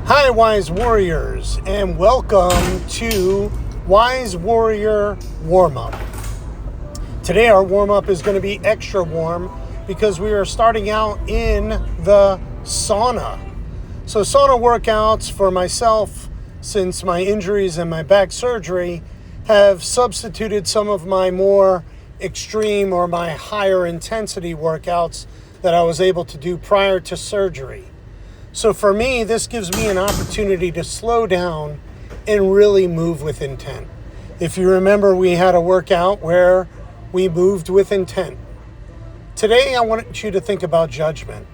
Hi, Wise Warriors, and welcome to Wise Warrior Warm-Up. Today our warm-up is going to be extra warm because we are starting out in the sauna. So sauna workouts for myself, since my injuries and my back surgery, have substituted some of my more extreme or my higher intensity workouts that I was able to do prior to surgery. So for me, this gives me an opportunity to slow down and really move with intent. If you remember, we had a workout where we moved with intent. Today, I want you to think about judgment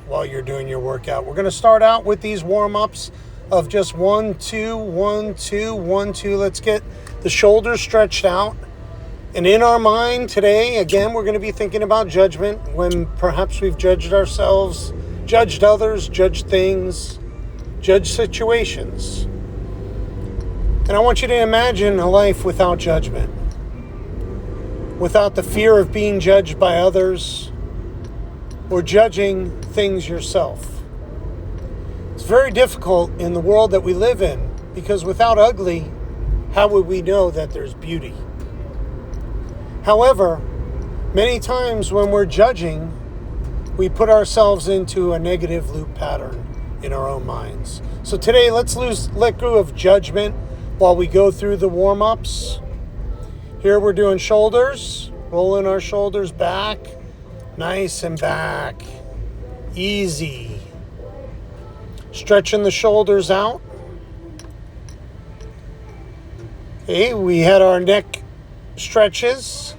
while you're doing your workout. We're going to start out with these warm-ups of just 1, 2, 1, 2, 1, 2. Let's get the shoulders stretched out. And in our mind today, again, we're going to be thinking about judgment when perhaps we've judged ourselves, judged others, judged things, judged situations. And I want you to imagine a life without judgment, without the fear of being judged by others or judging things yourself. It's very difficult in the world that we live in because without ugly, how would we know that there's beauty? However, many times when we're judging, we put ourselves into a negative loop pattern in our own minds. So today, let's let go of judgment while we go through the warm-ups. Here we're doing shoulders, rolling our shoulders back, nice and back, easy. Stretching the shoulders out. Okay, we had our neck stretches.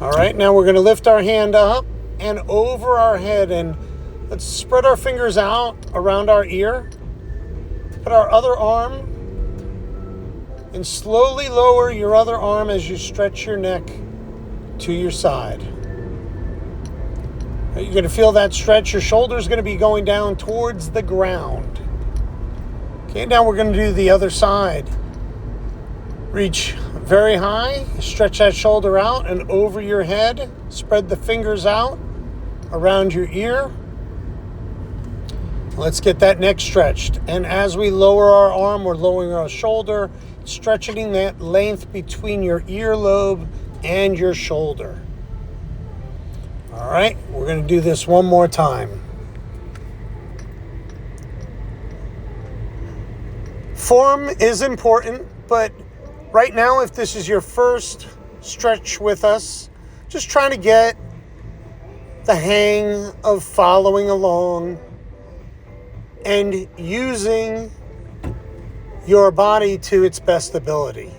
All right, now we're going to lift our hand up and over our head, and let's spread our fingers out around our ear. Put our other arm and slowly lower your other arm as you stretch your neck to your side. You're going to feel that stretch. Your shoulder's going to be going down towards the ground. Okay, now we're going to do the other side. Reach very high, stretch that shoulder out and over your head. Spread the fingers out around your ear. Let's get that neck stretched. And as we lower our arm, we're lowering our shoulder, stretching that length between your earlobe and your shoulder. All right, we're going to do this one more time. Form is important, but right now, if this is your first stretch with us, just trying to get the hang of following along and using your body to its best ability.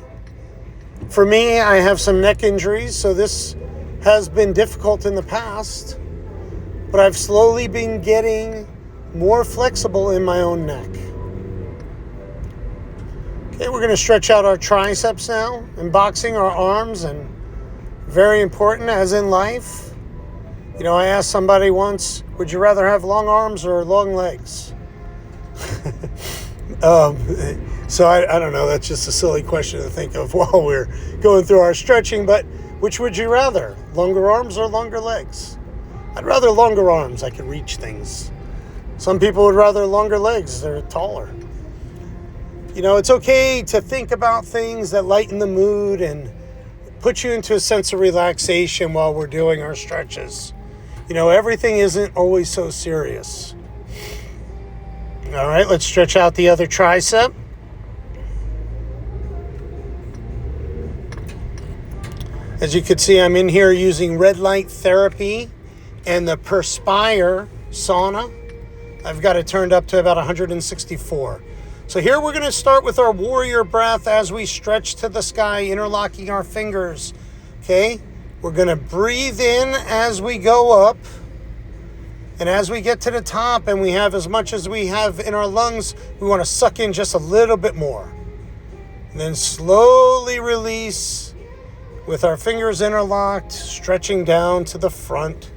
For me, I have some neck injuries, so this has been difficult in the past, but I've slowly been getting more flexible in my own neck. Okay, we're going to stretch out our triceps now. In boxing, our arms, and very important, as in life. You know, I asked somebody once, would you rather have long arms or long legs? So I don't know, that's just a silly question to think of while we're going through our stretching, but which would you rather, longer arms or longer legs? I'd rather longer arms, I can reach things. Some people would rather longer legs, they're taller. You know, it's okay to think about things that lighten the mood and put you into a sense of relaxation while we're doing our stretches. You know, everything isn't always so serious. All right, let's stretch out the other tricep. As you can see, I'm in here using red light therapy and the Perspire sauna. I've got it turned up to about 164. So here we're going to start with our warrior breath as we stretch to the sky, interlocking our fingers. Okay, we're going to breathe in as we go up. And as we get to the top and we have as much as we have in our lungs, we want to suck in just a little bit more. And then slowly release with our fingers interlocked, stretching down to the front.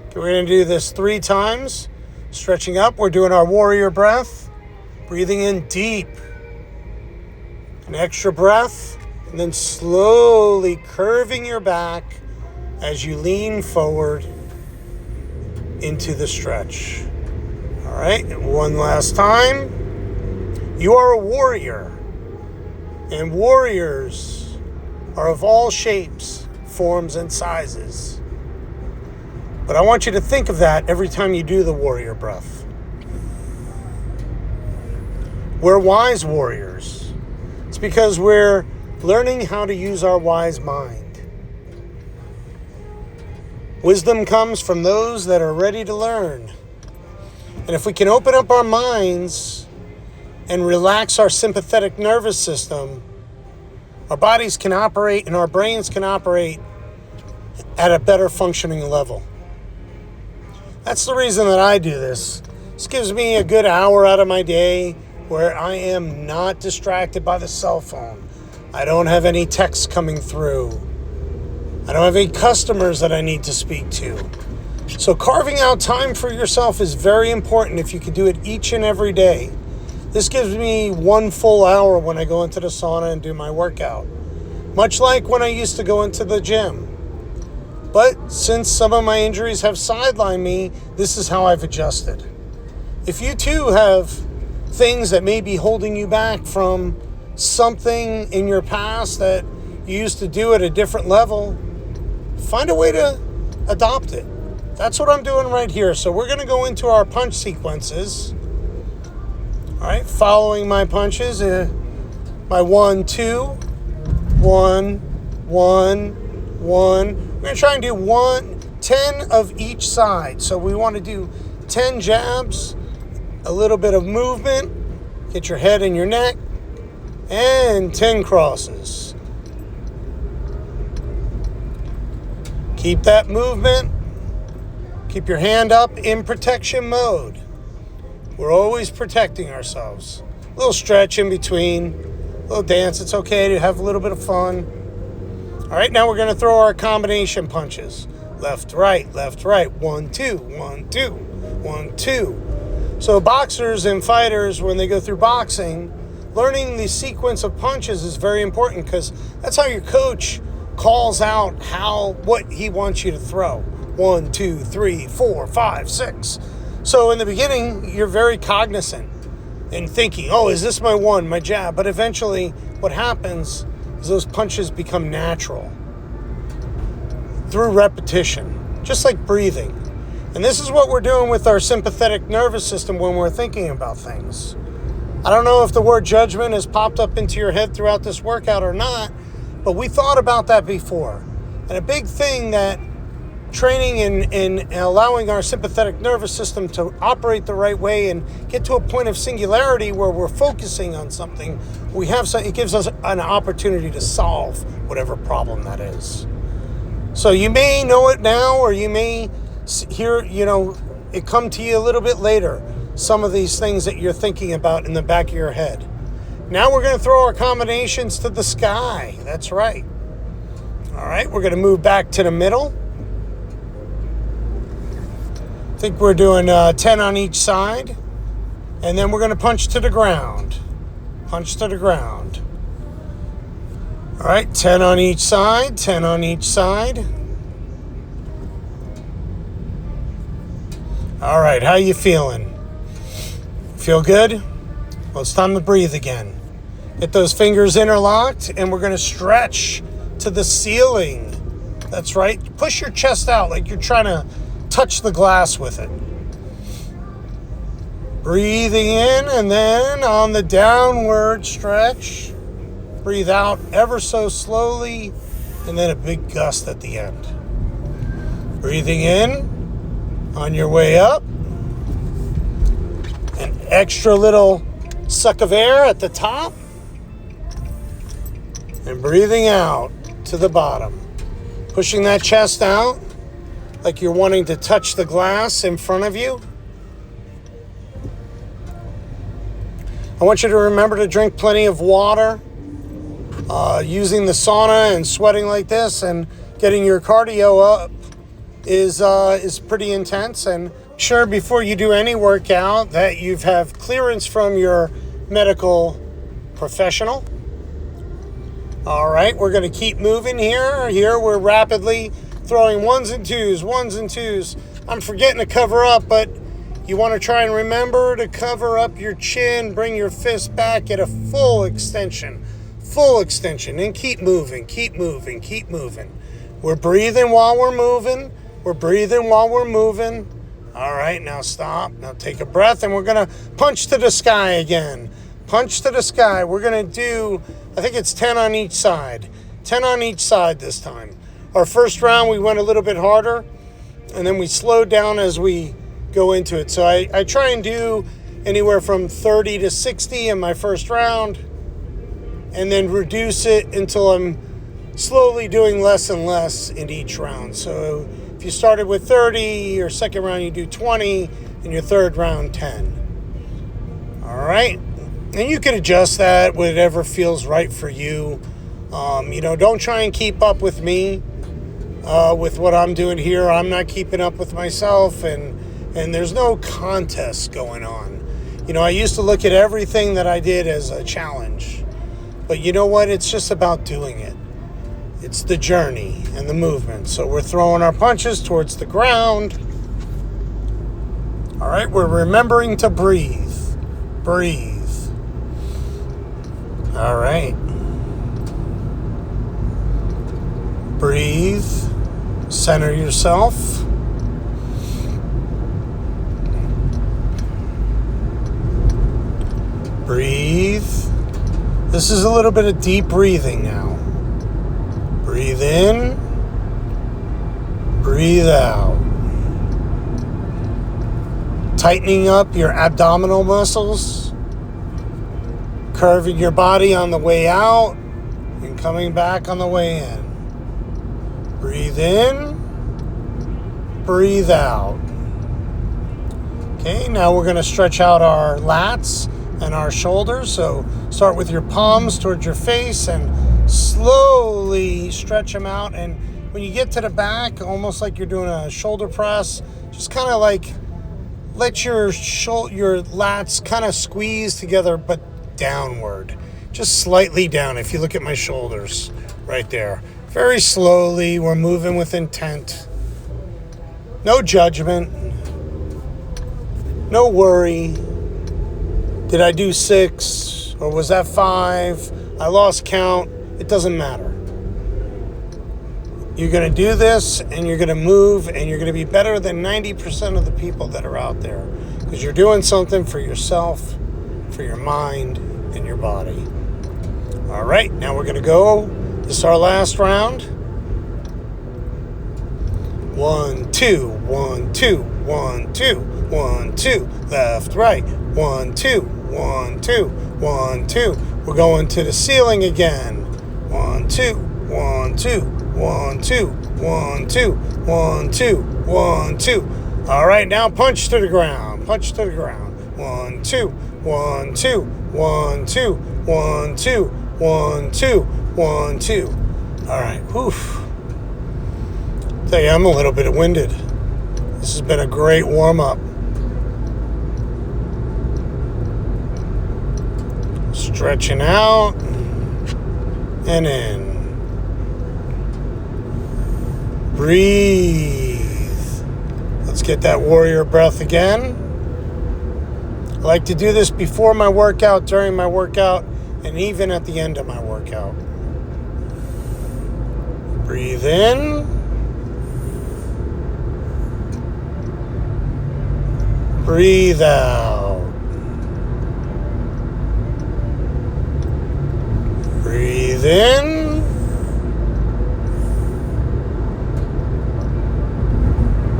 Okay, we're going to do this 3 times. Stretching up, we're doing our warrior breath. Breathing in deep. An extra breath. And then slowly curving your back as you lean forward into the stretch. All right, and one last time. You are a warrior, and warriors are of all shapes, forms, and sizes. But I want you to think of that every time you do the warrior breath. We're wise warriors. It's because we're learning how to use our wise mind. Wisdom comes from those that are ready to learn. And if we can open up our minds and relax our sympathetic nervous system, our bodies can operate and our brains can operate at a better functioning level. That's the reason that I do this. This gives me a good hour out of my day where I am not distracted by the cell phone. I don't have any texts coming through. I don't have any customers that I need to speak to. So carving out time for yourself is very important if you can do it each and every day. This gives me 1 full hour when I go into the sauna and do my workout. Much like when I used to go into the gym. But since some of my injuries have sidelined me, this is how I've adjusted. If you too have things that may be holding you back from something in your past that you used to do at a different level, find a way to adopt it. That's what I'm doing right here. So we're going to go into our punch sequences. All right, following my punches, my 1, 2, 1, 1, 1. We're going to try and do 10 of each side. So we want to do 10 jabs, a little bit of movement, get your head and your neck, and 10 crosses. Keep that movement. Keep your hand up in protection mode. We're always protecting ourselves. A little stretch in between, a little dance. It's okay to have a little bit of fun. All right, now we're going to throw our combination punches. Left, right, 1, 2, 1, 2, 1, 2. So boxers and fighters, when they go through boxing, learning the sequence of punches is very important because that's how your coach calls out what he wants you to throw. 1, 2, 3, 4, 5, 6. So in the beginning, you're very cognizant and thinking, oh, is this my one, my jab? But eventually what happens is those punches become natural through repetition, just like breathing. And this is what we're doing with our sympathetic nervous system when we're thinking about things. I don't know if the word judgment has popped up into your head throughout this workout or not, but we thought about that before. And a big thing that training and allowing our sympathetic nervous system to operate the right way and get to a point of singularity where we're focusing on something, it gives us an opportunity to solve whatever problem that is. So you may know it now, or you may hear, it come to you a little bit later, some of these things that you're thinking about in the back of your head. Now we're going to throw our combinations to the sky. That's right. All right, we're going to move back to the middle. I think we're doing 10 on each side. And then we're going to punch to the ground. Punch to the ground. All right, 10 on each side, 10 on each side. All right, how you feeling? Feel good? Well, it's time to breathe again. Get those fingers interlocked, and we're going to stretch to the ceiling. That's right. Push your chest out like you're trying to touch the glass with it. Breathing in, and then on the downward stretch, breathe out ever so slowly, and then a big gust at the end. Breathing in on your way up. An extra little suck of air at the top. And breathing out to the bottom. Pushing that chest out like you're wanting to touch the glass in front of you. I want you to remember to drink plenty of water. Using the sauna and sweating like this and getting your cardio up is pretty intense. And sure, before you do any workout, that you have clearance from your medical professional. All right, we're going to keep moving here. Here we're rapidly throwing ones and twos, I'm forgetting to cover up, but you want to try and remember to cover up your chin, bring your fist back at a full extension, and keep moving. We're breathing while we're moving. All right, now stop. Now take a breath, and we're going to punch to the sky again. Punch to the sky. We're going to do, I think it's 10 on each side. 10 on each side this time. Our first round, we went a little bit harder, and then we slowed down as we go into it. So I try and do anywhere from 30 to 60 in my first round, and then reduce it until I'm slowly doing less and less in each round. So if you started with 30, your second round you do 20, and your third round 10. All right, and you can adjust that whatever feels right for you. Don't try and keep up with me with what I'm doing here. I'm not keeping up with myself, and there's no contest going on. I used to look at everything that I did as a challenge, but you know what? It's just about doing it. It's the journey and the movement. So we're throwing our punches towards the ground. All right, we're remembering to breathe. All right. Breathe. Center yourself. Breathe. This is a little bit of deep breathing now. Breathe in. Breathe out. Tightening up your abdominal muscles. Curving your body on the way out and coming back on the way in. Breathe in. Breathe out. Okay, now we're going to stretch out our lats and our shoulders. So start with your palms towards your face and slowly stretch them out. And when you get to the back, almost like you're doing a shoulder press, just kind of like let your lats kind of squeeze together, but downward, just slightly down. If you look at my shoulders right there, very slowly, we're moving with intent. No judgment, no worry. Did I do 6 or was that 5? I lost count. It doesn't matter. You're going to do this, and you're going to move, and you're going to be better than 90% of the people that are out there, because you're doing something for yourself, for your mind, and your body. All right, now we're going to go. This is our last round. 1, 2, 1, 2, 1, 2, 1, 2. Left, right. 1, 2, 1, 2, 1, 2. We're going to the ceiling again. 1, 2, 1, 2, 1, 2, 1, 2, 1, 2, 1, 2. All right, now punch to the ground. 1, 2, 1, 2, 1, 2, 1, 2, 1, 2, 1, 2. All right, oof. Tell you, I'm a little bit winded. This has been a great warm-up. Stretching out and in. Breathe. Let's get that warrior breath again. I like to do this before my workout, during my workout, and even at the end of my workout. Breathe in. Breathe out. Breathe in.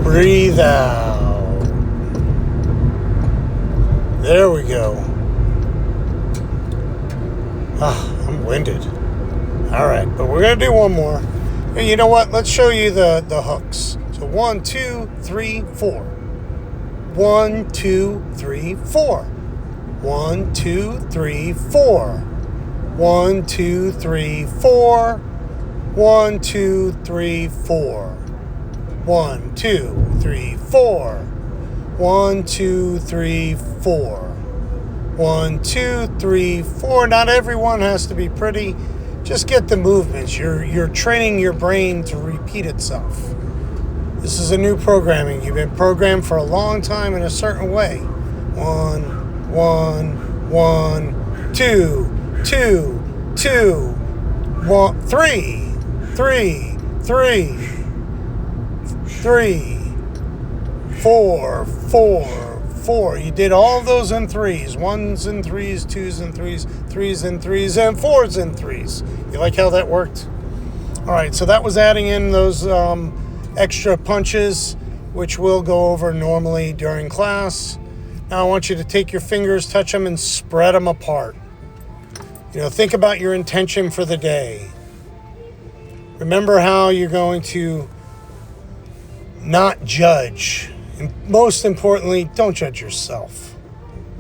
Breathe out. There we go. I'm winded. All right, but we're going to do one more. Hey, you know what? Let's show you the hooks. So 1, 2, 3, 4. 1, 2, 3, 4. 1, 2, 3, 4. 1, 2, 3, 4. 1, 2, 3, 4. 1, 2, 3, 4. 1, 2, 3, 4. 1, 2, 3, 4. Not everyone has to be pretty. Just get the movements. You're training your brain to repeat itself. This is a new programming. You've been programmed for a long time in a certain way. 1, 1, 1, 2, 2, 2, 1, 3, 3, 3, 3, 4, 4, 4. You did all those in threes. 1s and 3s, 2s and 3s, 3s and 3s, and 4s and 3s. You like how that worked? All right, so that was adding in those extra punches, which we'll go over normally during class. Now I want you to take your fingers, touch them, and spread them apart. Think about your intention for the day. Remember how you're going to not judge. And most importantly, don't judge yourself.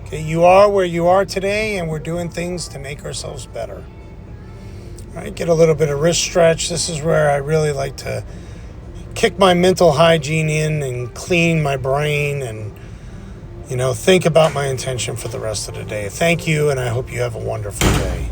Okay, you are where you are today, and we're doing things to make ourselves better. All right, get a little bit of wrist stretch. This is where I really like to kick my mental hygiene in and clean my brain and, think about my intention for the rest of the day. Thank you, and I hope you have a wonderful day.